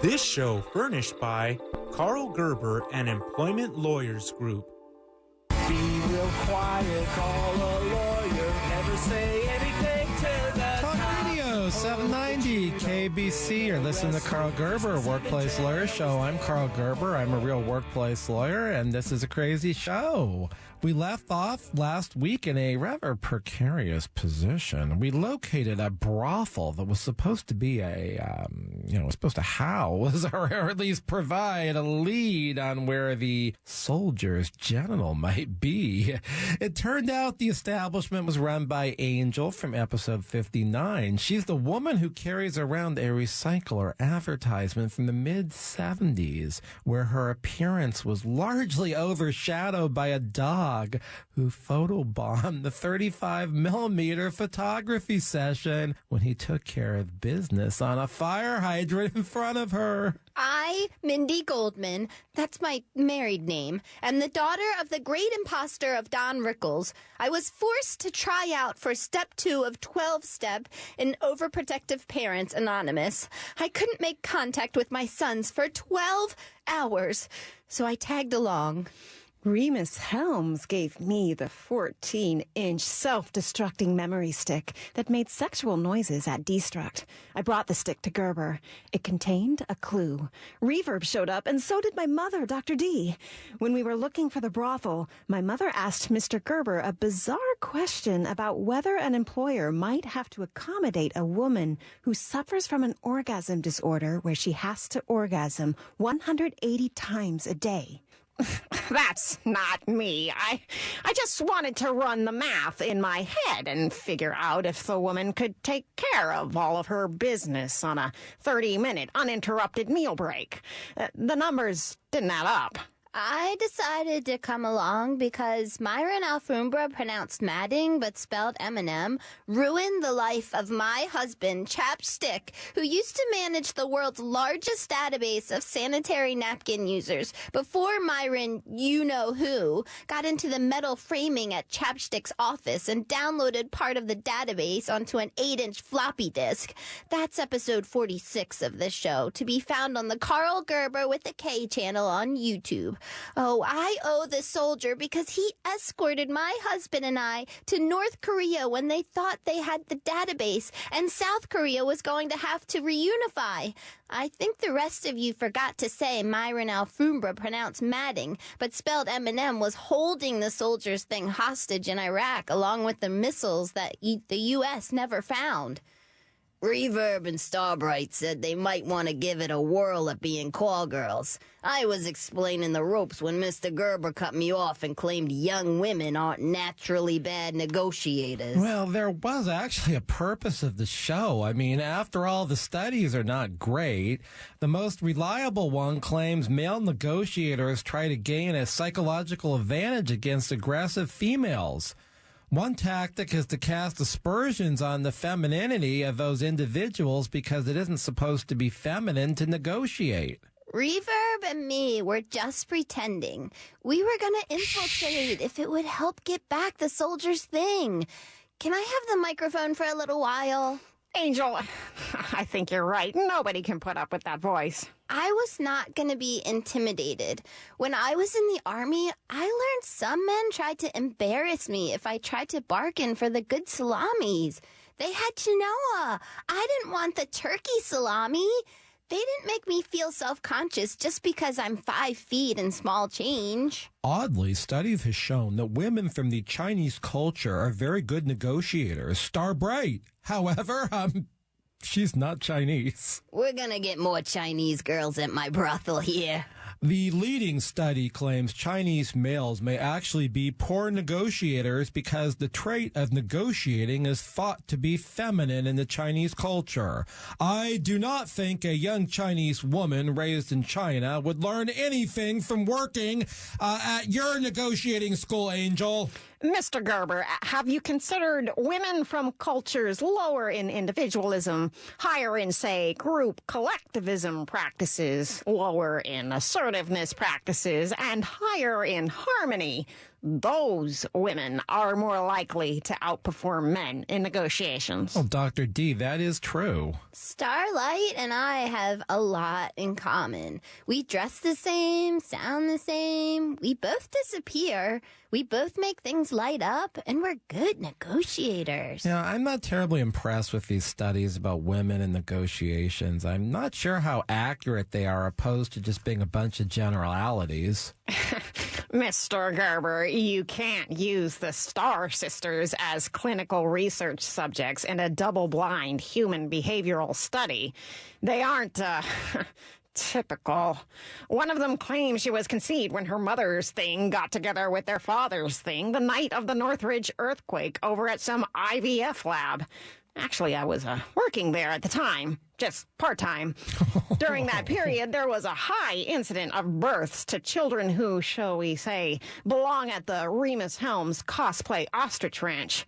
This show furnished by Karl Gerber and Employment Lawyers Group. Be real quiet, call a lawyer, never say anything to the Talk Radio 790 KBC. You're listening to Karl Gerber, Workplace Lawyer Show. I'm Karl Gerber. I'm a real workplace lawyer, and this is a crazy show. We left off last week in a rather precarious position. We located a brothel that was supposed to be supposed to house or at least provide a lead on where the soldier's genital might be. It turned out the establishment was run by Angel from episode 59. She's the woman who carries around a recycler advertisement from the mid-70s where her appearance was largely overshadowed by a dog who photobombed the 35mm photography session when he took care of business on a fire hydrant in front of her. I, Mindy Goldman, that's my married name, am the daughter of the great imposter of Don Rickles. I was forced to try out for step 2 of 12-step in Overprotective Parents Anonymous. I couldn't make contact with my sons for 12 hours, so I tagged along. Remus Helms gave me the 14-inch self-destructing memory stick that made sexual noises at destruct. I brought the stick to Gerber. It contained a clue. Reverb showed up, and so did my mother, Dr. D. When we were looking for the brothel, my mother asked Mr. Gerber a bizarre question about whether an employer might have to accommodate a woman who suffers from an orgasm disorder where she has to orgasm 180 times a day. That's not me. I just wanted to run the math in my head and figure out if the woman could take care of all of her business on a 30-minute uninterrupted meal break. The numbers didn't add up. I decided to come along because Myron Alfombra, pronounced Madding but spelled Eminem, ruined the life of my husband, Chapstick, who used to manage the world's largest database of sanitary napkin users before Myron, you-know-who, got into the metal framing at Chapstick's office and downloaded part of the database onto an 8-inch floppy disk. That's episode 46 of this show, to be found on the Karl Gerber with the K channel on YouTube. Oh, I owe the soldier because he escorted my husband and I to North Korea when they thought they had the database and South Korea was going to have to reunify. I think the rest of you forgot to say Myron Alfombra, pronounced Madding, but spelled Eminem, was holding the soldiers thing hostage in Iraq along with the missiles that the U.S. never found. Reverb and Starbright said they might want to give it a whirl at being call girls. I was explaining the ropes when Mr. Gerber cut me off and claimed young women aren't naturally bad negotiators. Well, there was actually a purpose of the show. I mean, after all, the studies are not great. The most reliable one claims male negotiators try to gain a psychological advantage against aggressive females. One tactic is to cast aspersions on the femininity of those individuals because it isn't supposed to be feminine to negotiate. Reverb and me were just pretending. We were going to infiltrate if it would help get back the soldier's thing. Can I have the microphone for a little while? Angel, I think you're right. Nobody can put up with that voice. I was not going to be intimidated. When I was in the Army, I learned some men tried to embarrass me if I tried to bargain for the good salamis. They had quinoa. I didn't want the turkey salami. They didn't make me feel self-conscious just because I'm 5 feet and small change. Oddly, studies have shown that women from the Chinese culture are very good negotiators. Starbright. However, she's not Chinese. We're gonna get more Chinese girls at my brothel here. The leading study claims Chinese males may actually be poor negotiators because the trait of negotiating is thought to be feminine in the Chinese culture. I do not think a young Chinese woman raised in China would learn anything from working at your negotiating school, Angel. Mr. Gerber, have you considered women from cultures lower in individualism, higher in, say, group collectivism practices, lower in assertiveness practices, and higher in harmony? those women are more likely to outperform men in negotiations. Well, Dr. D, that is true. Starlight and I have a lot in common. We dress the same, sound the same, we both disappear, we both make things light up, and we're good negotiators. Yeah, I'm not terribly impressed with these studies about women in negotiations. I'm not sure how accurate they are, opposed to just being a bunch of generalities. Mr. Gerber, you can't use the Star Sisters as clinical research subjects in a double-blind human behavioral study. They aren't, typical. One of them claims she was conceived when her mother's thing got together with their father's thing the night of the Northridge earthquake over at some IVF lab. Actually, I was working there at the time, just part-time. During that period, there was a high incident of births to children who, shall we say, belong at the Remus Helms cosplay ostrich ranch.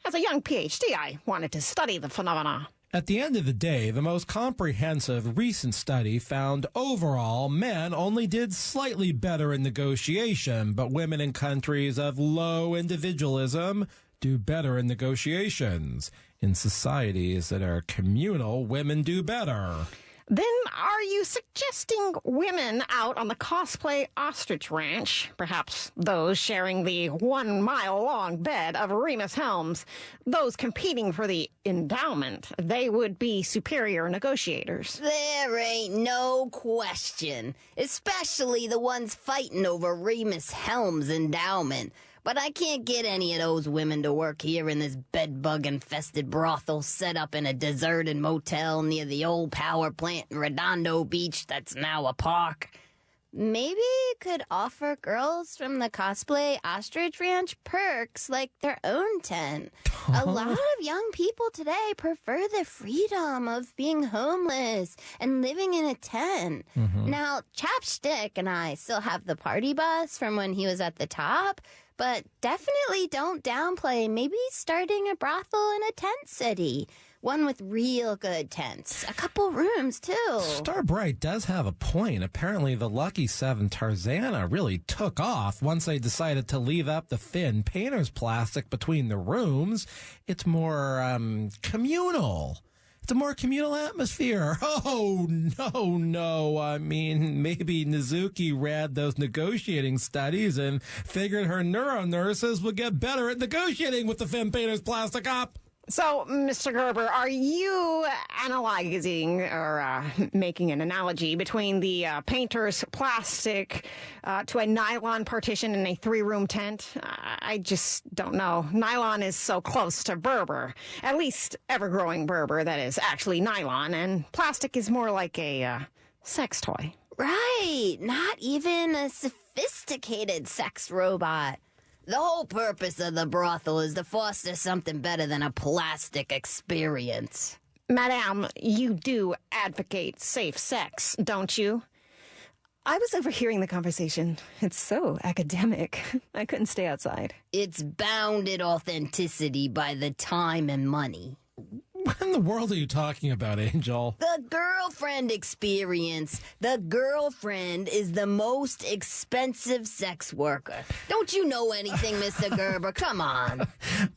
As a young PhD, I wanted to study the phenomena. At the end of the day, the most comprehensive recent study found overall men only did slightly better in negotiation, but women in countries of low individualism do better in negotiations. In societies that are communal, women do better. Then are you suggesting women out on the cosplay ostrich ranch, perhaps those sharing the 1 mile-long bed of Remus Helms, those competing for the endowment, they would be superior negotiators? There ain't no question, especially the ones fighting over Remus Helms' endowment. But I can't get any of those women to work here in this bedbug-infested brothel set up in a deserted motel near the old power plant in Redondo Beach that's now a park. Maybe you could offer girls from the cosplay ostrich ranch perks like their own tent. A lot of young people today prefer the freedom of being homeless and living in a tent. Now, Chapstick and I still have the party bus from when he was at the top, but definitely don't downplay maybe starting a brothel in a tent city. One with real good tents. A couple rooms, too. Starbright does have a point. Apparently, the Lucky 7 Tarzana really took off once they decided to leave up the thin painter's plastic between the rooms. It's more, communal. It's a more communal atmosphere. Oh, no. I mean, maybe Nizuki read those negotiating studies and figured her neuro nurses would get better at negotiating with the thin painter's plastic up. So, Mr. Gerber, are you analyzing or making an analogy between the painter's plastic to a nylon partition in a 3-room tent? I just don't know. Nylon is so close to Berber, at least ever-growing Berber that is actually nylon, and plastic is more like a sex toy. Right. Not even a sophisticated sex robot. The whole purpose of the brothel is to foster something better than a plastic experience. Madame, you do advocate safe sex, don't you? I was overhearing the conversation. It's so academic. I couldn't stay outside. It's bounded authenticity by the time and money. What in the world are you talking about, Angel? The girlfriend experience. The girlfriend is the most expensive sex worker. Don't you know anything, Mr. Gerber? Come on.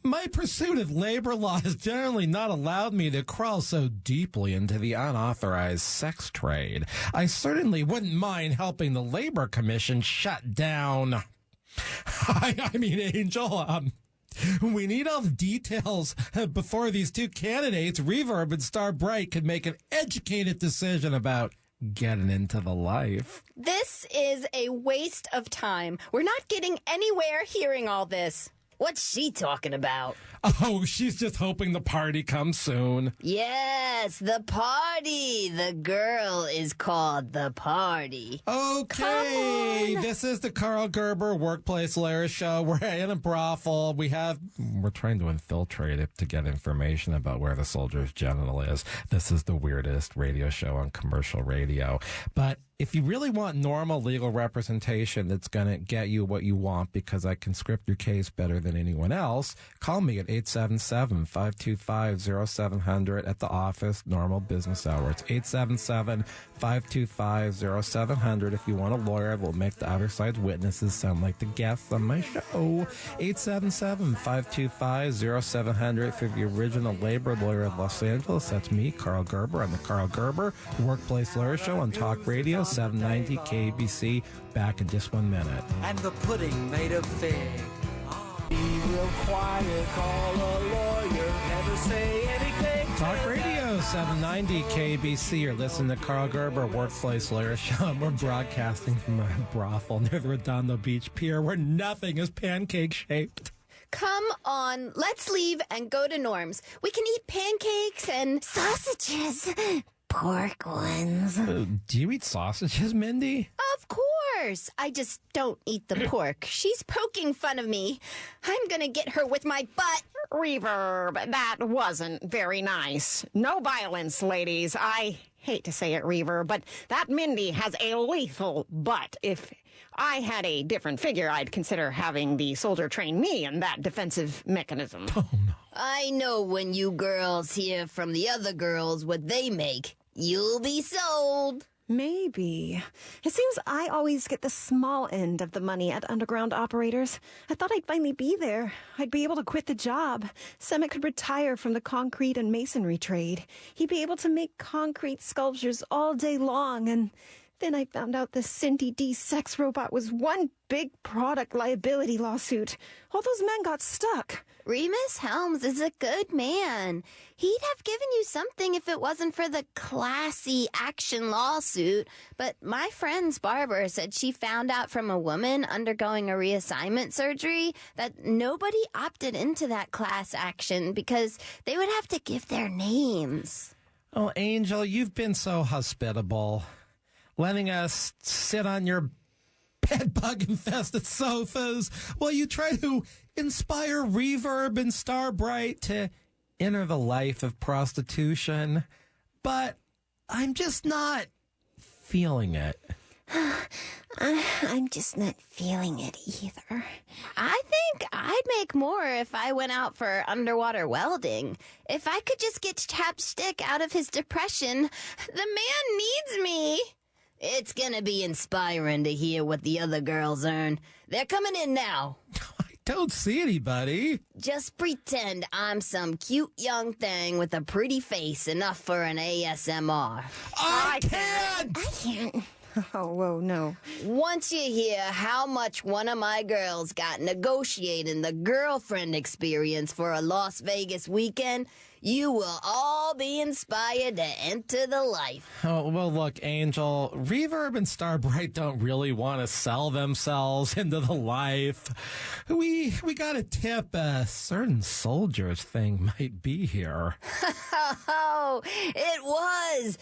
My pursuit of labor law has generally not allowed me to crawl so deeply into the unauthorized sex trade. I certainly wouldn't mind helping the Labor Commission shut down. I mean, Angel, we need all the details before these two candidates, Reverb and Starbright, can make an educated decision about getting into the life. This is a waste of time. We're not getting anywhere hearing all this. What's she talking about? Oh, she's just hoping the party comes soon. Yes, the party. The girl is called the party. Okay, this is the Karl Gerber Workplace Lawyer Show. We're in a brothel. We're trying to infiltrate it to get information about where the soldier's genital is. This is the weirdest radio show on commercial radio. But if you really want normal legal representation that's going to get you what you want, because I can script your case better than anyone else, call me at 877-525-0700 at the office, normal business hours. 877-525-0700 if you want a lawyer that will make the other side's witnesses sound like the guests on my show. 877-525-0700 for the original labor lawyer of Los Angeles. That's me, Karl Gerber, on the Karl Gerber Workplace Lawyer Show on Talk Radio 790 KBC. Back in just 1 minute. And the pudding made of fig. Be real quiet, call a lawyer, never say anything. Talk Radio 790 KBC. You're listening to Karl Gerber Workplace Lawyer Show. We're broadcasting from a brothel near the Redondo Beach Pier where nothing is pancake shaped. Come on, let's leave and go to Norm's. We can eat pancakes and Sausages. Pork ones. Do you eat sausages, Mindy? Of course. I just don't eat the pork. She's poking fun of me. I'm gonna get her with my butt. Reverb, that wasn't very nice. No violence, ladies. I hate to say it, Reverb, but that Mindy has a lethal butt. If I had a different figure, I'd consider having the soldier train me in that defensive mechanism. Oh, no. I know when you girls hear from the other girls what they make, you'll be sold. Maybe. It seems I always get the small end of the money at underground operators. I thought I'd finally be there. I'd be able to quit the job. Summit could retire from the concrete and masonry trade. He'd be able to make concrete sculptures all day long, and then I found out the Cindy D sex robot was one big product liability lawsuit. All those men got stuck. Remus Helms is a good man. He'd have given you something if it wasn't for the classy action lawsuit. But my friend's barber said she found out from a woman undergoing a reassignment surgery that nobody opted into that class action because they would have to give their names. Oh, Angel, you've been so hospitable, letting us sit on your bed-bug-infested sofas while you try to inspire Reverb and Starbright to enter the life of prostitution. But I'm just not feeling it. I'm just not feeling it either. I think I'd make more if I went out for underwater welding. If I could just get Chapstick out of his depression, the man needs me. It's gonna be inspiring to hear what the other girls earn. They're coming in now. I don't see anybody. Just pretend I'm some cute young thing with a pretty face, enough for an ASMR. I can't! I can't. Oh, whoa, no. Once you hear how much one of my girls got negotiating the girlfriend experience for a Las Vegas weekend, you will all be inspired to enter the life. Oh, well, look, Angel, Reverb and Starbright don't really want to sell themselves into the life. We got a tip a certain soldier's thing might be here. Oh, it was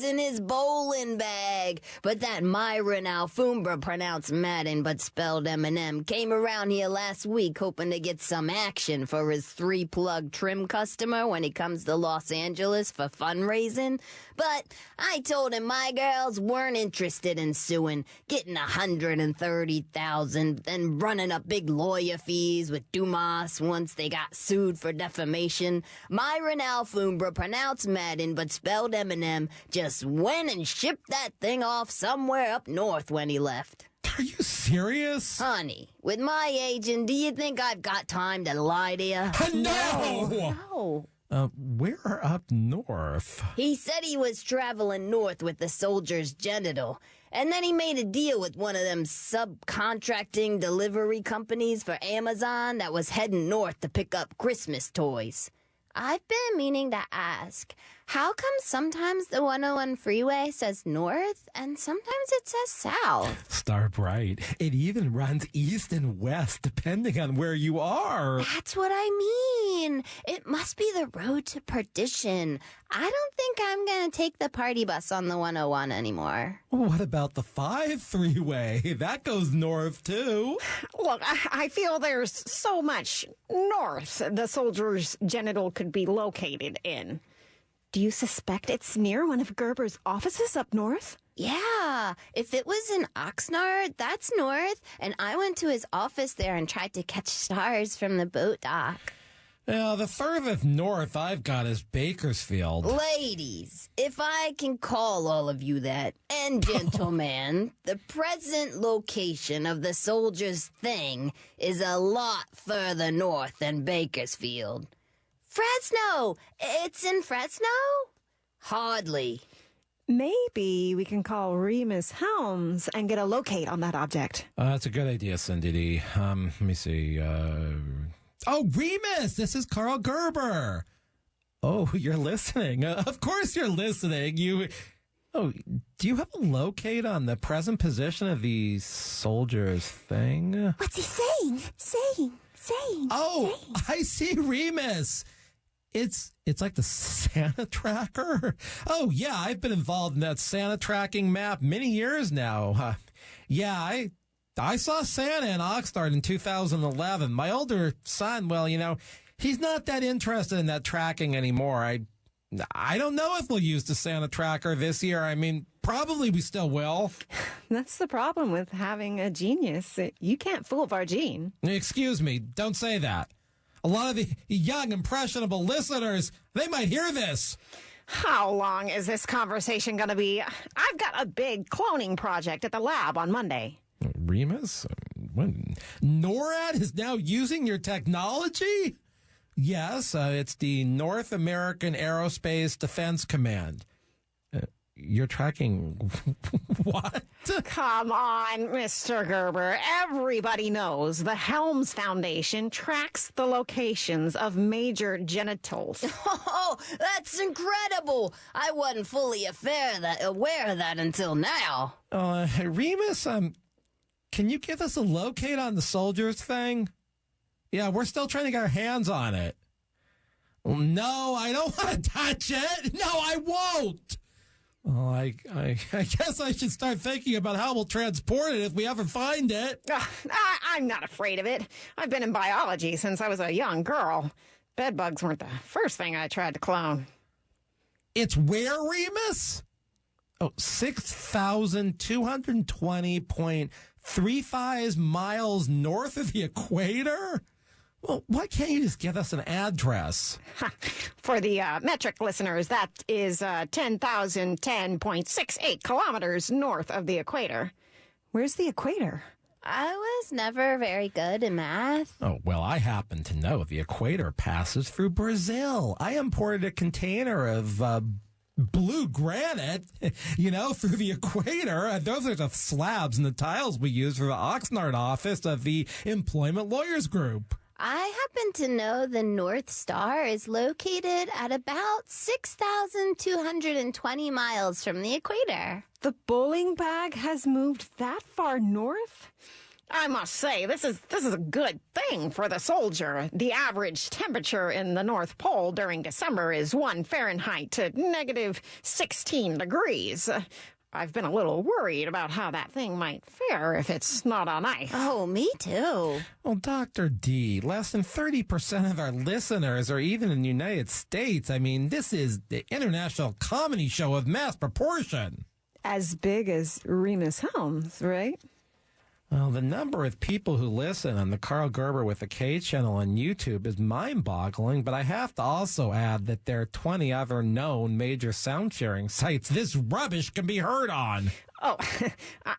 in his bowling bag. But that Myron Alfumbra, pronounced Maiden but spelled M&M, came around here last week hoping to get some action for his 3-plug trim customer when he comes to Los Angeles for fundraising. But I told him my girls weren't interested in suing, getting $130,000, then running up big lawyer fees with Dumas once they got sued for defamation. Myron Alfumbra, pronounced Maiden but spelled M&M, just went and shipped that thing off somewhere up north when he left. Are you serious? Honey, with my agent, do you think I've got time to lie to you? No! No. Where up north? He said he was traveling north with the soldier's Genital, and then he made a deal with one of them subcontracting delivery companies for Amazon that was heading north to pick up Christmas toys. I've been meaning to ask, how come sometimes the 101 freeway says north and sometimes it says south? Starbright. It even runs east and west depending on where you are. That's what I mean. It must be the road to perdition. I don't think I'm going to take the party bus on the 101 anymore. What about the 5 freeway? That goes north, too. Look, I feel there's so much north the soldier's genital could be located in. Do you suspect it's near one of Gerber's offices up north? Yeah, if it was in Oxnard, that's north, and I went to his office there and tried to catch stars from the boat dock. Yeah, the furthest north I've got is Bakersfield. Ladies, if I can call all of you that, and gentlemen, the present location of the soldier's thing is a lot further north than Bakersfield. Fresno! It's in Fresno? Hardly. Maybe we can call Remus Helms and get a locate on that object. That's a good idea, Cindy D. Let me see. Oh, Remus! This is Karl Gerber. Oh, you're listening. Of course you're listening. Oh, do you have a locate on the present position of the soldier's thing? What's he saying? Saying. Oh, I see Remus. It's like the Santa tracker. Oh, yeah, I've been involved in that Santa tracking map many years now. Yeah, I saw Santa in Oxnard in 2011. My older son, well, he's not that interested in that tracking anymore. I don't know if we'll use the Santa tracker this year. I mean, probably we still will. That's the problem with having a genius. You can't fool Vargine. Excuse me, don't say that. A lot of the young, impressionable listeners, they might hear this. How long is this conversation going to be? I've got a big cloning project at the lab on Monday. Remus? NORAD is now using your technology? Yes, it's the North American Aerospace Defense Command. You're tracking what? Come on, Mr. Gerber. Everybody knows the Helms Foundation tracks the locations of major genitals. Oh, that's incredible! I wasn't fully aware of that until now. Remus, can you give us a locate on the soldier's thing? Yeah, we're still trying to get our hands on it. No, I don't want to touch it. No, I won't. Well, I guess I should start thinking about how we'll transport it if we ever find it. I'm not afraid of it. I've been in biology since I was a young girl. Bedbugs weren't the first thing I tried to clone. It's where, Remus? Oh, 6,220.35 miles north of the equator? Well, why can't you just give us an address? For the metric listeners, that is 10,010.68 kilometers north of the equator. Where's the equator? I was never very good in math. Oh, well, I happen to know the equator passes through Brazil. I imported a container of blue granite, through the equator. Those are the slabs and the tiles we use for the Oxnard office of the Employment Lawyers Group. I happen to know the North Star is located at about 6,220 miles from the equator. The bowling bag has moved that far north? I must say, this is a good thing for the soldier. The average temperature in the North Pole during December is 1 Fahrenheit to negative 16 degrees. I've been a little worried about how that thing might fare if it's not on ice. Oh, me too. Well, Dr. D, less than 30% of our listeners are even in the United States. I mean, this is the international comedy show of mass proportion. As big as Remus Helms, right? Well, the number of people who listen on the Karl Gerber with a K channel on YouTube is mind-boggling, but I have to also add that there are 20 other known major sound-sharing sites this rubbish can be heard on. Oh,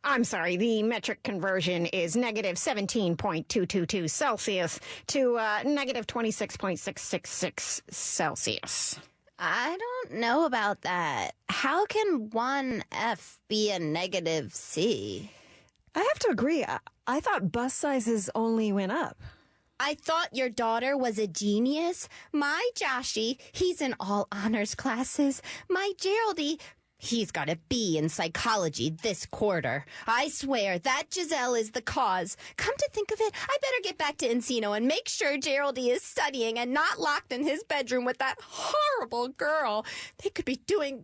I'm sorry. The metric conversion is negative 17.222 Celsius to negative 26.666 Celsius. I don't know about that. How can one F be a negative C? I have to agree. I thought bus sizes only went up. I thought your daughter was a genius. My Joshy, he's in all honors classes. My Geraldie, he's got a B in psychology this quarter. I swear that Giselle is the cause. Come to think of it, I better get back to Encino and make sure Geraldie is studying and not locked in his bedroom with that horrible girl. They could be doing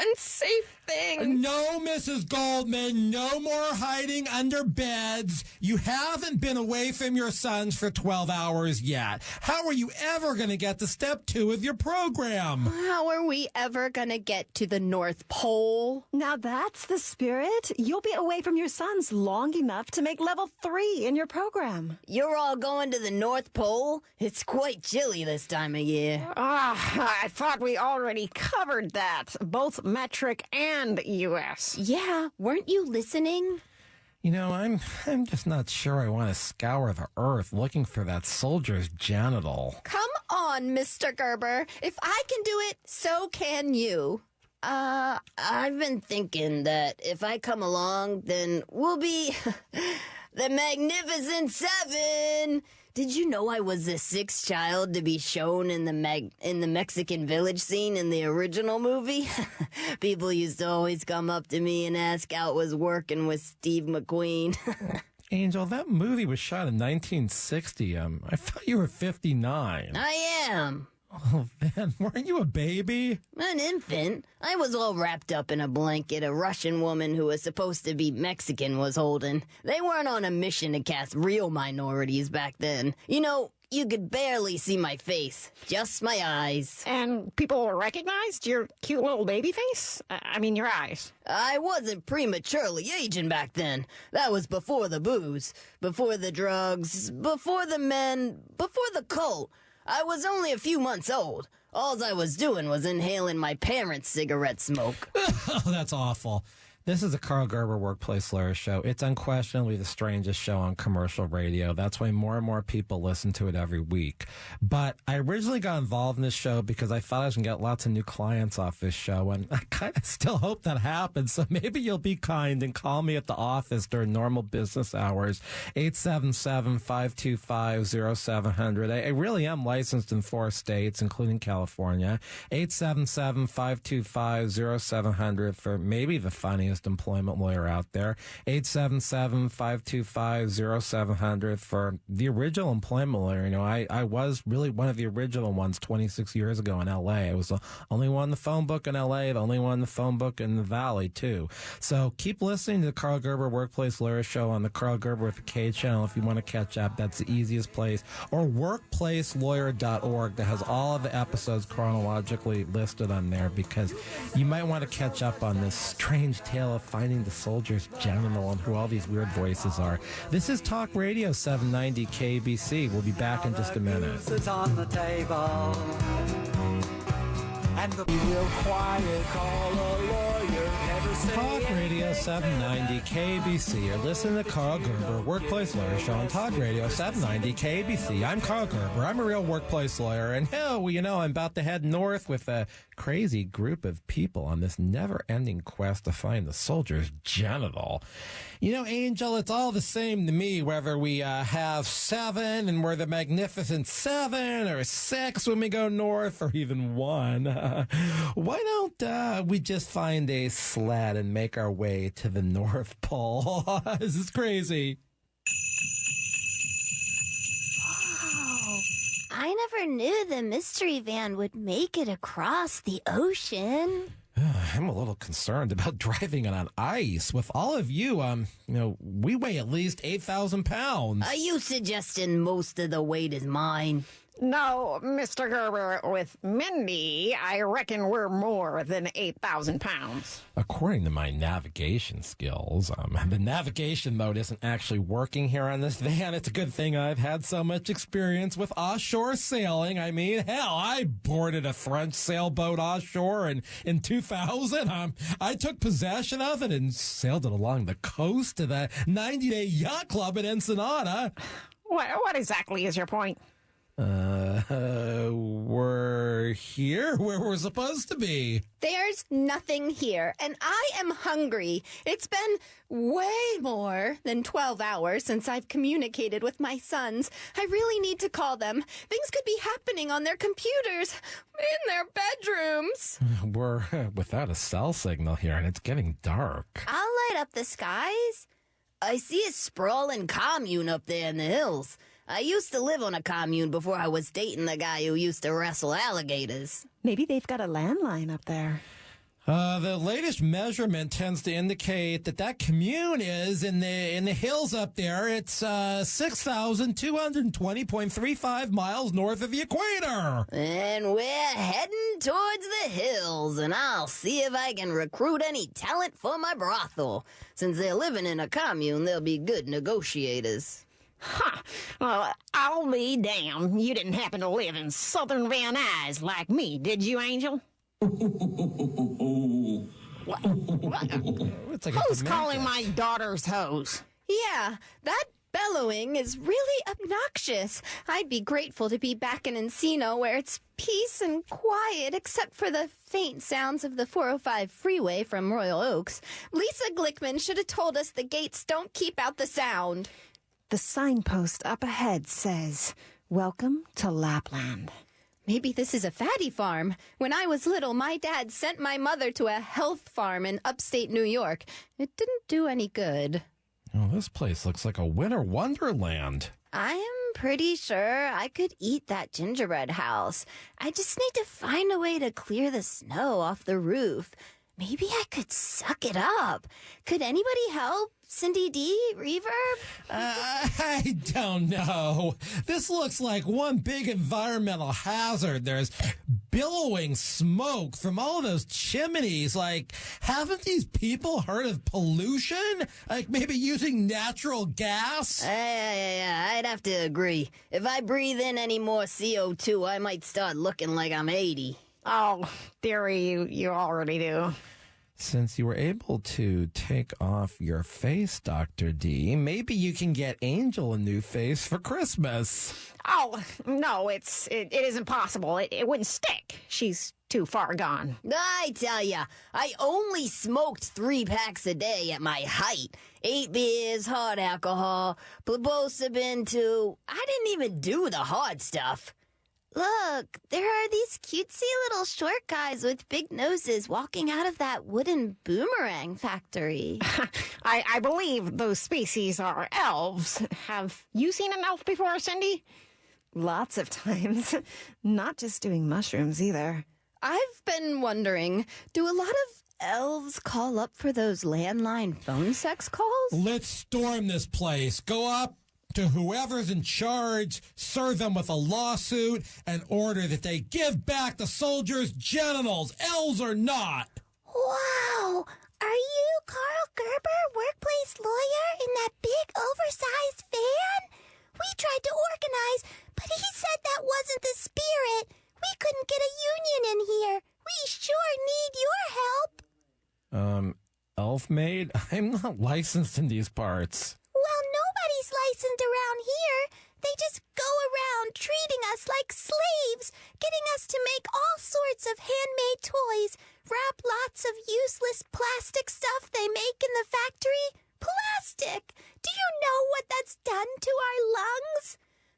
unsafe things. No, Mrs. Goldman, no more hiding under beds. You haven't been away from your sons for 12 hours yet. How are you ever going to get to step 2 of your program? How are we ever going to get to the North Pole? Now that's the spirit. You'll be away from your sons long enough to make level 3 in your program. You're all going to the North Pole? It's quite chilly this time of year. I thought we already covered that, both metric and U.S. Yeah, weren't you listening? You know, I'm just not sure I want to scour the earth looking for that soldier's genital. Come on, Mr. Gerber. If I can do it, so can you. I've been thinking that if I come along, then we'll be the Magnificent Seven. Did you know I was the 6th child to be shown in the Mexican village scene in the original movie? People used to always come up to me and ask how it was working with Steve McQueen. Angel, that movie was shot in 1960. I thought you were 59. I am. Oh, man, weren't you a baby? An infant. I was all wrapped up in a blanket a Russian woman who was supposed to be Mexican was holding. They weren't on a mission to cast real minorities back then. You know, you could barely see my face, just my eyes. And people recognized your cute little baby face? I mean, your eyes. I wasn't prematurely aging back then. That was before the booze, before the drugs, before the men, before the cult. I was only a few months old. All I was doing was inhaling my parents' cigarette smoke. Oh, that's awful. This is a Karl Gerber Workplace Lawyer show. It's unquestionably the strangest show on commercial radio. That's why more and more people listen to it every week. But I originally got involved in this show because I thought I was going to get lots of new clients off this show, and I kind of still hope that happens. So maybe you'll be kind and call me at the office during normal business hours, 877-525-0700. I really am licensed in 4 states, including California. 877-525-0700 for maybe the funniest employment lawyer out there. 877-525-0700 for the original employment lawyer. You know, I was really one of the original ones 26 years ago in L.A. I was the only one in the phone book in L.A., the only one in the phone book in the Valley, too. So keep listening to the Karl Gerber Workplace Lawyer Show on the Karl Gerber with a K channel if you want to catch up. That's the easiest place. Or workplacelawyer.org that has all of the episodes chronologically listed on there, because you might want to catch up on this strange tale of finding the soldier's genital and who all these weird voices are. This is Talk Radio 790 KBC. We'll be back in just a minute. On the table. And the real quiet, call a lawyer, never say Talk Radio anything. 790 KBC. You're listening to Karl Gerber, Workplace Lawyer Show on Talk Radio 790 KBC. I'm Karl Gerber. I'm a real workplace lawyer. And hell, you know, I'm about to head north with a crazy group of people on this never-ending quest to find the soldier's genital. You know, Angel, it's all the same to me whether we have 7 and we're the Magnificent 7 or 6 when we go north or even 1. Why don't we just find a sled and make our way to the North Pole? This is crazy. I never knew the mystery van would make it across the ocean. I'm a little concerned about driving it on ice. With all of you, we weigh at least 8,000 pounds. Are you suggesting most of the weight is mine? No, Mr. Gerber, with Mindy, I reckon we're more than 8,000 pounds. According to my navigation skills, the navigation mode isn't actually working here on this van. It's a good thing I've had so much experience with offshore sailing. I mean, hell, I boarded a French sailboat offshore in 2000. I took possession of it and sailed it along the coast to the 90-day yacht club in Ensenada. What exactly is your point? We're here where we're supposed to be. There's nothing here, and I am hungry. It's been way more than 12 hours since I've communicated with my sons. I really need to call them. Things could be happening on their computers, in their bedrooms. We're without a cell signal here, and it's getting dark. I'll light up the skies. I see a sprawling commune up there in the hills. I used to live on a commune before I was dating the guy who used to wrestle alligators. Maybe they've got a landline up there. The latest measurement tends to indicate that commune is in the hills up there. It's 6,220.35 miles north of the equator. And we're heading towards the hills, and I'll see if I can recruit any talent for my brothel. Since they're living in a commune, they'll be good negotiators. Huh. Well, I'll be damned. You didn't happen to live in southern Van Nuys like me, did you, Angel? It's like Who's calling my daughter's hose? Yeah, that bellowing is really obnoxious. I'd be grateful to be back in Encino where it's peace and quiet except for the faint sounds of the 405 freeway from Royal Oaks. Lisa Glickman should have told us the gates don't keep out the sound. The signpost up ahead says, "Welcome to Lapland." Maybe this is a fatty farm. When I was little, my dad sent my mother to a health farm in upstate New York. It didn't do any good. Oh, this place looks like a winter wonderland. I am pretty sure I could eat that gingerbread house. I just need to find a way to clear the snow off the roof. Maybe I could suck it up. Could anybody help? Cindy D, Reverb? I don't know. This looks like one big environmental hazard. There's billowing smoke from all of those chimneys. Like, haven't these people heard of pollution? Like maybe using natural gas? Yeah, I'd have to agree. If I breathe in any more CO2, I might start looking like I'm 80. Oh, dearie, you already do. Since you were able to take off your face, Dr. D, maybe you can get Angel a new face for Christmas. Oh, no, it isn't possible. It wouldn't stick. She's too far gone. I tell ya, I only smoked 3 packs a day at my height. 8 beers, hard alcohol, plebosabin too. I didn't even do the hard stuff. Look, there are these cutesy little short guys with big noses walking out of that wooden boomerang factory. I believe those species are elves. Have you seen an elf before, Cindy? Lots of times. Not just doing mushrooms either. I've been wondering, do a lot of elves call up for those landline phone sex calls? Let's storm this place. Go up to whoever's in charge, serve them with a lawsuit, and order that they give back the soldiers' genitals, elves or not. Wow! Are you Karl Gerber, workplace lawyer, in that big oversized van? We tried to organize, but he said that wasn't the spirit. We couldn't get a union in here. We sure need your help. Elf maid? I'm not licensed in these parts. Well, nobody's licensed around here. They just go around treating us like slaves, getting us to make all sorts of handmade toys, wrap lots of useless plastic stuff they make in the factory. Plastic! Do you know what that's done to our lungs?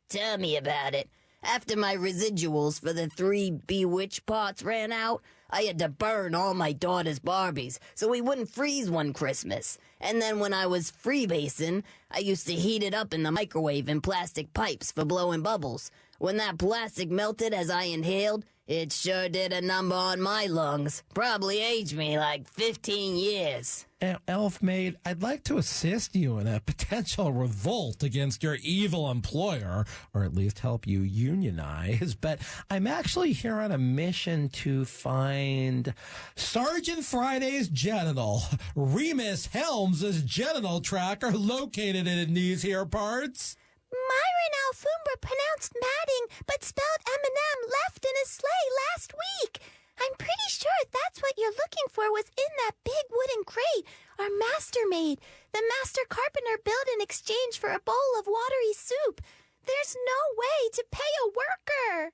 Tell me about it. After my residuals for the 3 bewitched parts ran out, I had to burn all my daughter's Barbies so we wouldn't freeze one Christmas. And then when I was freebasing, I used to heat it up in the microwave in plastic pipes for blowing bubbles. When that plastic melted as I inhaled, it sure did a number on my lungs. Probably aged me like 15 years. Elf maid, I'd like to assist you in a potential revolt against your evil employer, or at least help you unionize, but I'm actually here on a mission to find Sergeant Friday's genital, Remus Helms's genital tracker located in these here parts. Myron Alfumbra pronounced Madding, but spelled M&M left in a sleigh last week. I'm pretty sure that's what you're looking for was in that big wooden crate our master made. The master carpenter built in exchange for a bowl of watery soup. There's no way to pay a worker.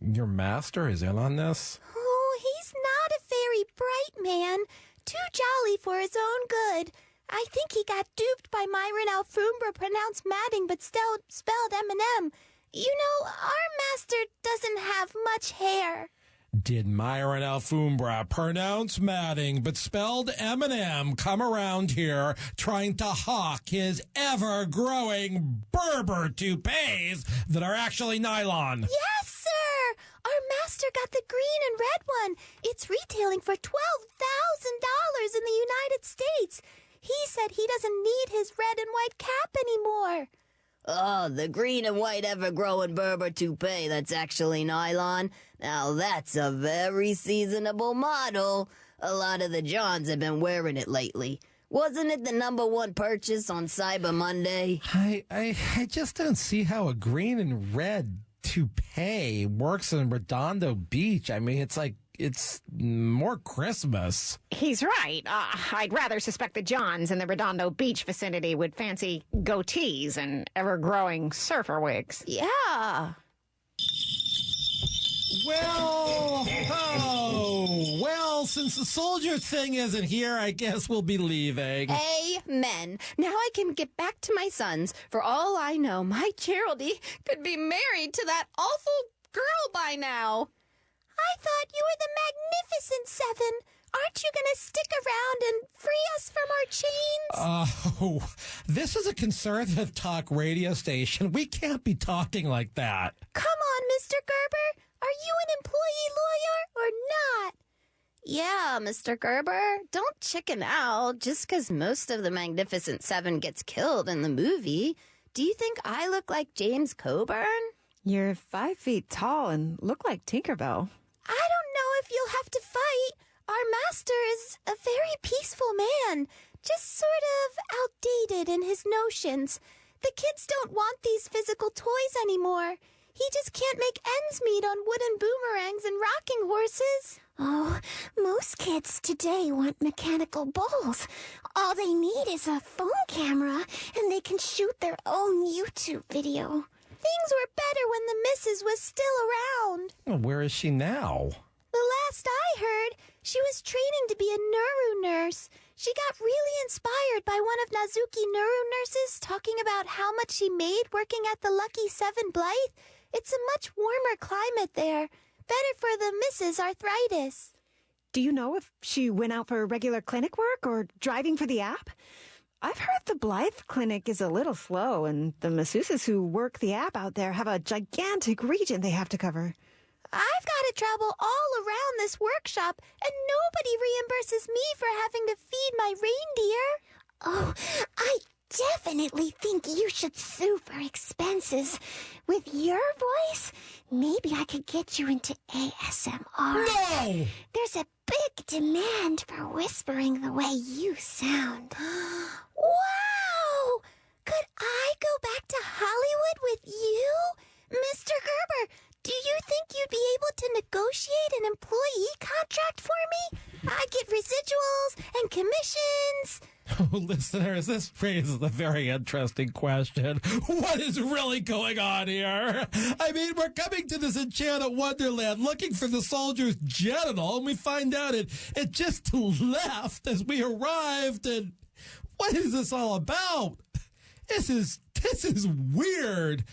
Your master is in on this? Oh, he's not a very bright man. Too jolly for his own good. I think he got duped by Myron Alfumbra pronounced Madding but spelled M&M. You know, our master doesn't have much hair. Did Myron Alfumbra pronounce Madding but spelled M&M come around here trying to hawk his ever-growing Berber toupees that are actually nylon? Yes, sir! Our master got the green and red one. It's retailing for $12,000 in the United States. He said he doesn't need his red and white cap anymore. Oh, the green and white ever-growing Gerber toupee that's actually nylon. Now that's a very seasonable model. A lot of the Johns have been wearing it lately. Wasn't it the #1 purchase on Cyber Monday? I just don't see how a green and red toupee works in Redondo Beach. I mean, it's more Christmas. He's right. I'd rather suspect the Johns in the Redondo Beach vicinity would fancy goatees and ever-growing surfer wigs. Yeah. Well, since the soldier thing isn't here, I guess we'll be leaving. Amen. Now I can get back to my sons. For all I know, my Geraldine could be married to that awful girl by now. I thought you were the Magnificent Seven. Aren't you going to stick around and free us from our chains? Oh, this is a conservative talk radio station. We can't be talking like that. Come on, Mr. Gerber. Are you an employee lawyer or not? Yeah, Mr. Gerber. Don't chicken out just because most of the Magnificent Seven gets killed in the movie. Do you think I look like James Coburn? You're 5 feet tall and look like Tinkerbell. I don't know if you'll have to fight. Our master is a very peaceful man, just sort of outdated in his notions. The kids don't want these physical toys anymore. He just can't make ends meet on wooden boomerangs and rocking horses. Oh, most kids today want mechanical bowls. All they need is a phone camera, and they can shoot their own YouTube video. Things were better when the missus was still around. Well, where is she now? The last I heard, she was training to be a neuro nurse. She got really inspired by one of Nazuki neuro nurses talking about how much she made working at the Lucky 7 Blythe. It's a much warmer climate there. Better for the missus' arthritis. Do you know if she went out for regular clinic work or driving for the app? I've heard the Blythe clinic is a little slow, and the masseuses who work the app out there have a gigantic region they have to cover. I've got to travel all around this workshop, and nobody reimburses me for having to feed my reindeer. Oh, I definitely think you should sue for expenses. With your voice, maybe I could get you into ASMR. No! There's a big demand for whispering the way you sound. Wow! Could I go back to Hollywood with you? Mr. Gerber, do you think you'd be able to negotiate an employee contract for me? I get residuals and commissions. Oh, listeners, this raises a very interesting question. What is really going on here? I mean, we're coming to this enchanted wonderland looking for the soldier's genital, and we find out it just left as we arrived, and what is this all about? This is weird.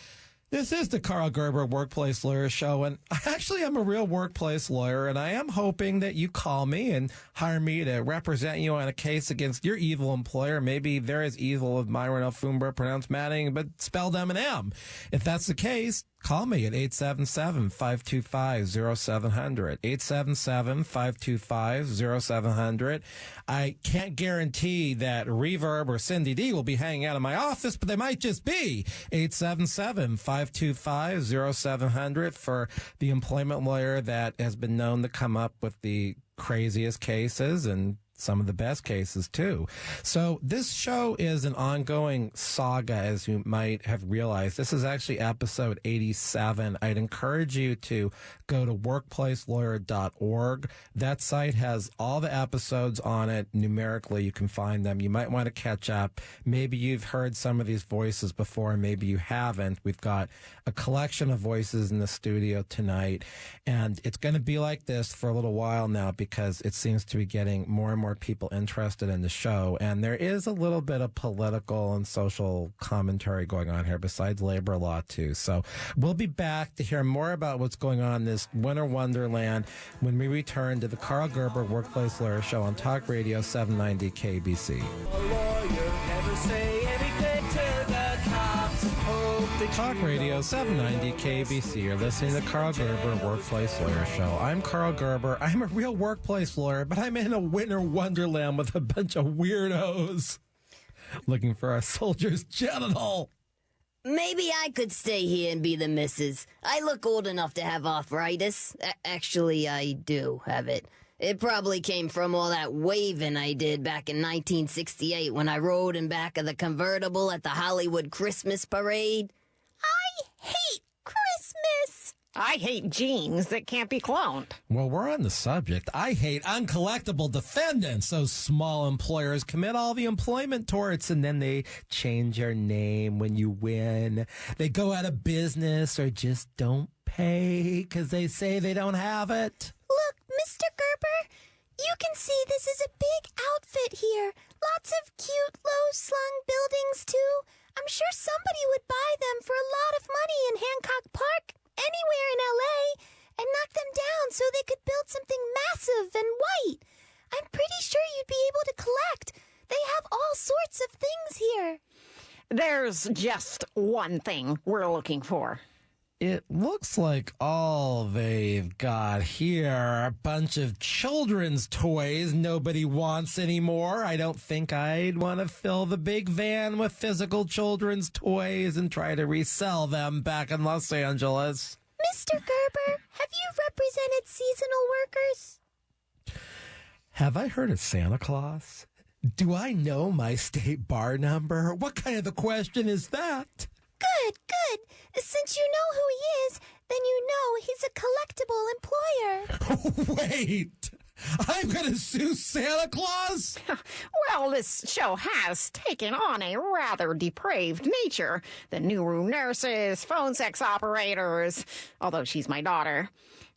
This is the Karl Gerber Workplace Lawyer Show, and actually I'm a real workplace lawyer, and I am hoping that you call me and hire me to represent you on a case against your evil employer. Maybe they're as evil as Myron L. Fumber, pronounced Madding, but spelled M&M. If that's the case, call me at 877-525-0700. 877-525-0700. I can't guarantee that Reverb or Cindy D will be hanging out in my office, but they might just be. 877-525-0700 for the employment lawyer that has been known to come up with the craziest cases and some of the best cases, too. So this show is an ongoing saga, as you might have realized. This is actually episode 87. I'd encourage you to go to workplacelawyer.org. That site has all the episodes on it. Numerically, you can find them. You might want to catch up. Maybe you've heard some of these voices before. Maybe you haven't. We've got a collection of voices in the studio tonight. And it's going to be like this for a little while now because it seems to be getting more and more people interested in the show, and there is a little bit of political and social commentary going on here besides labor law too. So we'll be back to hear more about what's going on in this winter wonderland when we return to the Karl Gerber Workplace Lawyer Show on Talk Radio 790 KBC. A lawyer ever say anything to the cops? Oh, Talk Radio 790 KBC. You're listening to Karl Gerber, Workplace Lawyer Show. I'm Karl Gerber. I'm a real workplace lawyer, but I'm in a winter wonderland with a bunch of weirdos looking for a soldier's genital. Maybe I could stay here and be the missus. I look old enough to have arthritis. Actually, I do have it. It probably came from all that waving I did back in 1968 when I rode in back of the convertible at the Hollywood Christmas parade. I hate Christmas. I hate genes that can't be cloned. Well, we're on the subject. I hate uncollectible defendants. Those small employers commit all the employment torts and then they change your name when you win. They go out of business or just don't pay because they say they don't have it. Look, Mr. Gerber, you can see this is a big outfit here. Lots of cute, low-slung buildings, too. I'm sure somebody would buy them for a lot of money in Hancock Park, anywhere in L.A., and knock them down so they could build something massive and white. I'm pretty sure you'd be able to collect. They have all sorts of things here. There's just one thing we're looking for. It looks like all they've got here are a bunch of children's toys nobody wants anymore. I don't think I'd want to fill the big van with physical children's toys and try to resell them back in Los Angeles. Mr. Gerber, have you represented seasonal workers? Have I heard of Santa Claus? Do I know my state bar number? What kind of a question is that? Good, good. Since you know who he is, then you know he's a collectible employer. Wait! I'm going to sue Santa Claus? Well, this show has taken on a rather depraved nature. The new room nurses, phone sex operators, although she's my daughter.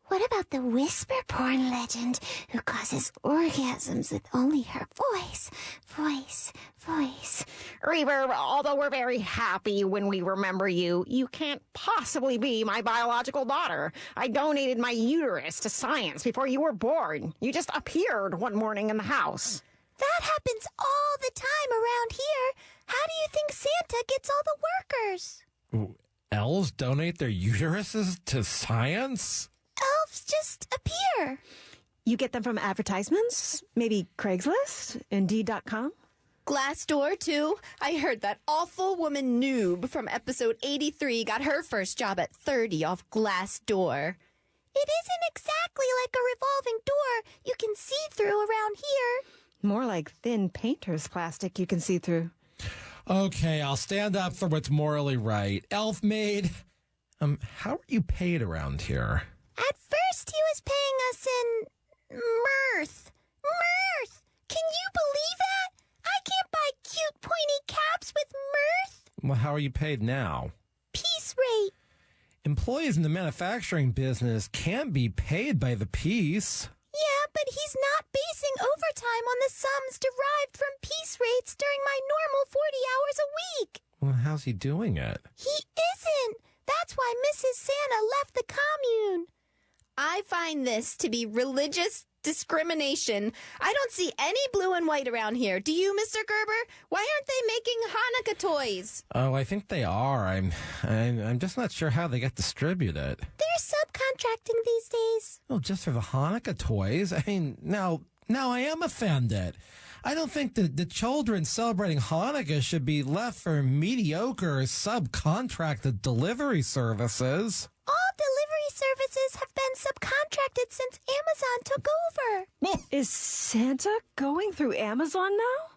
What about the whisper porn legend who causes orgasms with only her voice? Voice. Reverb, although we're very happy when we remember you, you can't possibly be my biological daughter. I donated my uterus to science before you were born. You just appeared one morning in the house. That happens all the time around here. How do you think Santa gets all the workers? Elves donate their uteruses to science? Elves just appear. You get them from advertisements? Maybe Craigslist? Indeed.com? Glassdoor, too. I heard that awful woman Noob from episode 83 got her first job at 30 off Glassdoor. It isn't exactly like a revolving door you can see through around here. More like thin painter's plastic you can see through. Okay, I'll stand up for what's morally right. Elf maid, how are you paid around here? At first, he was paying us in mirth. Mirth! Can you believe that? I can't buy cute, pointy caps with mirth. Well, how are you paid now? Piece rate. Employees in the manufacturing business can't be paid by the piece. Yeah, but he's not basing overtime on the sums derived from piece rates during my normal 40 hours a week. Well, how's he doing it? He isn't. That's why Mrs. Santa left the commune. I find this to be religious discrimination. I don't see any blue and white around here. Do you, Mr. Gerber? Why aren't they making Hanukkah toys? Oh, I think they are. I'm just not sure how they get distributed. They're subcontracting these days. Well, just for the Hanukkah toys? I mean, now I am offended. I don't think that the children celebrating Hanukkah should be left for mediocre subcontracted delivery services. All delivery services have been subcontracted since Amazon took over. Well, Is Santa going through Amazon now?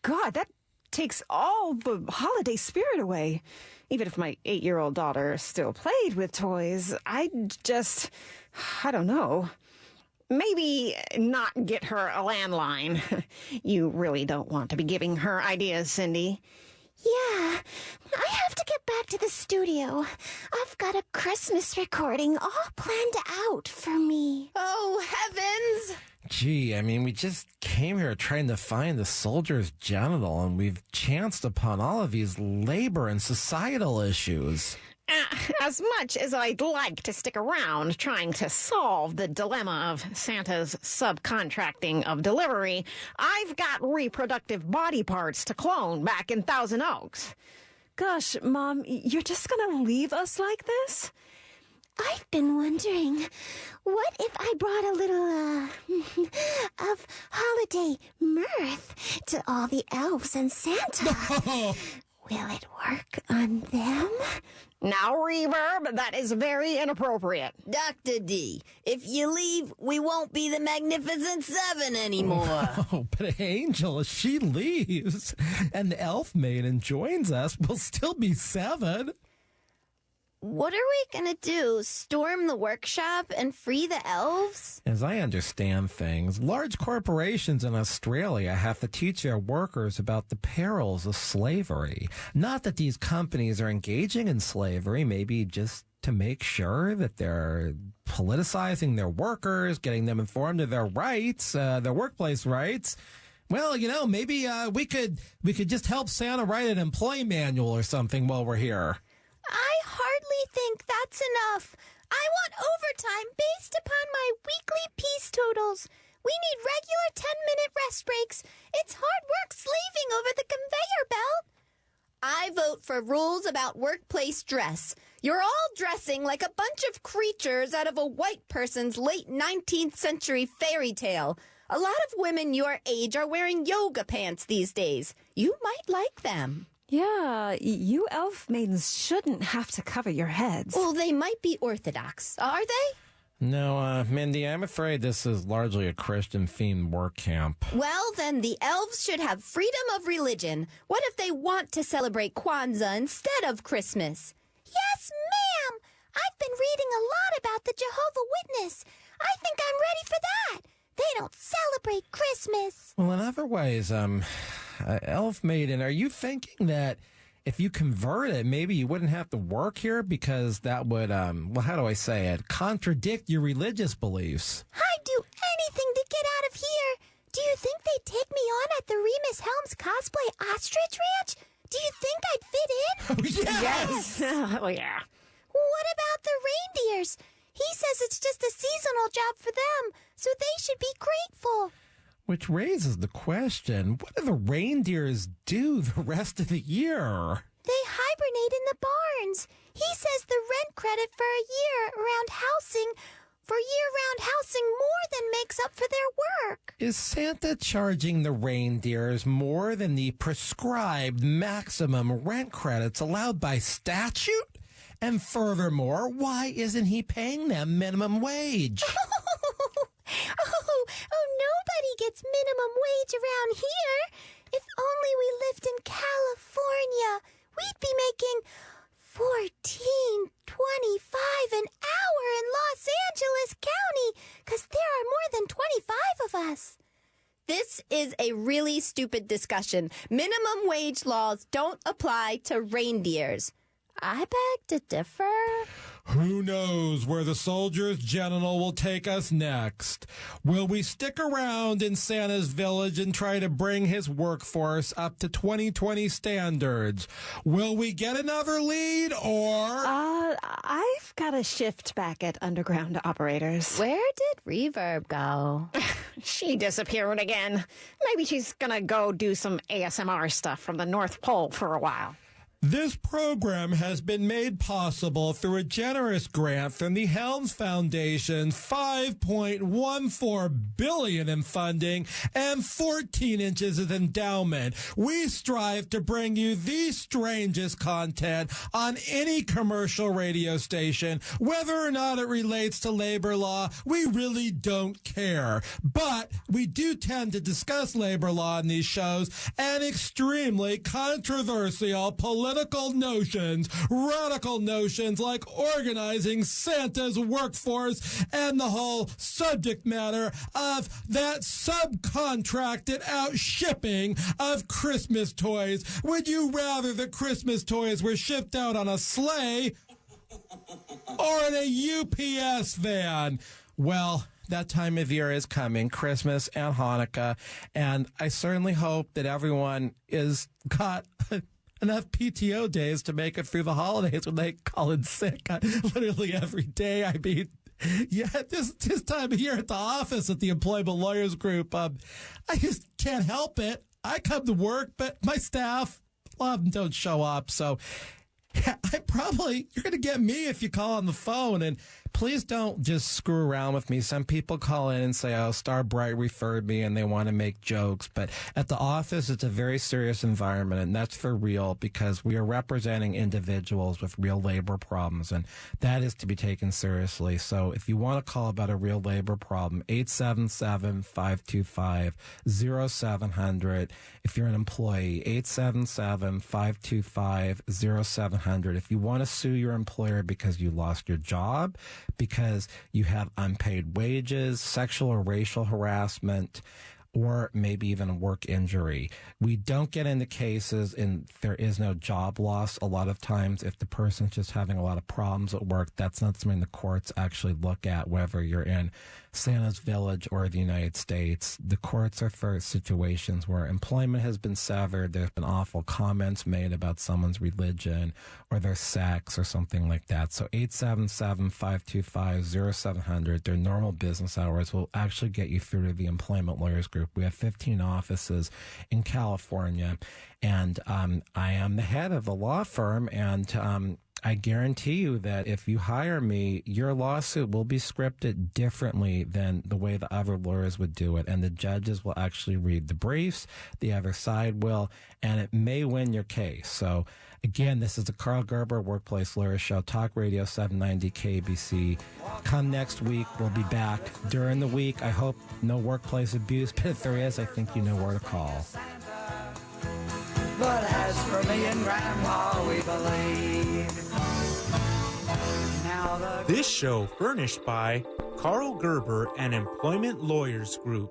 God, that takes all the holiday spirit away. Even if my 8-year-old daughter still played with toys, I don't know. Maybe not get her a landline. You really don't want to be giving her ideas, Cindy. Yeah, I have to get back to the studio. I've got a Christmas recording all planned out for me. Oh, heavens! gee, I mean, we just came here trying to find the soldier's genital, and we've chanced upon all of these labor and societal issues. As much as I'd like to stick around trying to solve the dilemma of Santa's subcontracting of delivery, I've got reproductive body parts to clone back in Thousand Oaks. Gosh, Mom, you're just gonna leave us like this? I've been wondering, what if I brought a little, of holiday mirth to all the elves and Santa? Will it work on them? Now, Reverb, that is very inappropriate. Dr. D, if you leave, we won't be the Magnificent Seven anymore. Oh, but Angel, if she leaves and the elf maiden joins us, we'll still be 7. What are we gonna do? Storm the workshop and free the elves? As I understand things, large corporations in Australia have to teach their workers about the perils of slavery. Not that these companies are engaging in slavery, maybe just to make sure that they're politicizing their workers, getting them informed of their rights, their workplace rights. Well, maybe we could just help Santa write an employee manual or something while we're here. I hardly think that's enough. I want overtime based upon my weekly peace totals. We need regular 10-minute rest breaks. It's hard work slaving over the conveyor belt. I vote for rules about workplace dress. You're all dressing like a bunch of creatures out of a white person's late 19th century fairy tale. A lot of women your age are wearing yoga pants these days. You might like them. Yeah, you elf maidens shouldn't have to cover your heads. Well, they might be Orthodox. Are they? No, Mindy, I'm afraid this is largely a Christian-themed work camp. Well, then the elves should have freedom of religion. What if they want to celebrate Kwanzaa instead of Christmas? Yes, ma'am. I've been reading a lot about the Jehovah Witness. I think I'm ready for that. They don't celebrate Christmas. Well, in other ways, Elf Maiden, are you thinking that if you convert it, maybe you wouldn't have to work here because that would, well, how do I say it, contradict your religious beliefs? I'd do anything to get out of here. Do you think they'd take me on at the Remus Helms Cosplay Ostrich Ranch? Do you think I'd fit in? Oh, Yes. Oh, yeah. What about the reindeers? He says it's just a seasonal job for them, so they should be grateful. Which raises the question, what do the reindeers do the rest of the year? They hibernate in the barns. He says the rent credit for year-round housing more than makes up for their work. Is Santa charging the reindeers more than the prescribed maximum rent credits allowed by statute? And furthermore, why isn't he paying them minimum wage? Nobody gets minimum wage around here. If only we lived in California, we'd be making $14.25 an hour in Los Angeles County, 'cause there are more than 25 of us. This is a really stupid discussion. Minimum wage laws don't apply to reindeers. I beg to differ. Who knows where the soldier's genital will take us next? Will we stick around in Santa's village and try to bring his workforce up to 2020 standards? Will we get another lead or... I've got a shift back at Underground Operators. Where did Reverb go? She disappeared again. Maybe she's gonna go do some ASMR stuff from the North Pole for a while. This program has been made possible through a generous grant from the Helms Foundation's $5.14 billion in funding and 14 inches of endowment. We strive to bring you the strangest content on any commercial radio station. Whether or not it relates to labor law, we really don't care. But we do tend to discuss labor law in these shows and extremely controversial political notions, radical notions like organizing Santa's workforce and the whole subject matter of that subcontracted out shipping of Christmas toys. Would you rather the Christmas toys were shipped out on a sleigh or in a UPS van? Well, that time of year is coming, Christmas and Hanukkah, and I certainly hope that everyone is got enough PTO days to make it through the holidays when they call in sick literally every day. I mean, yeah, this time of year at the office at the Employment Lawyers Group, I just can't help it. I come to work, but my staff a lot of them don't show up. So you're going to get me if you call on the phone. And please don't just screw around with me. Some people call in and say, oh, Star Bright referred me, and they want to make jokes. But at the office, it's a very serious environment, and that's for real, because we are representing individuals with real labor problems, and that is to be taken seriously. So if you want to call about a real labor problem, 877-525-0700. If you're an employee, 877-525-0700. If you want to sue your employer because you lost your job, because you have unpaid wages, sexual or racial harassment, or maybe even a work injury. We don't get into cases and there is no job loss. A lot of times, if the person's just having a lot of problems at work, that's not something the courts actually look at, whether you're in Santa's Village or the United States. The courts are for situations where employment has been severed, there's been awful comments made about someone's religion or their sex or something like that. So 877-525-0700, their normal business hours will actually get you through to the Employment Lawyers Group. We have 15 offices in California, and I am the head of the law firm, and I guarantee you that if you hire me, your lawsuit will be scripted differently than the way the other lawyers would do it. And the judges will actually read the briefs, the other side will, and it may win your case. So, again, this is the Karl Gerber Workplace Lawyer Show, Talk Radio 790 KBC. Come next week. We'll be back during the week. I hope no workplace abuse, but if there is, I think you know where to call. But as for me and Grandma, we believe. This show furnished by Karl Gerber and Employment Lawyers Group.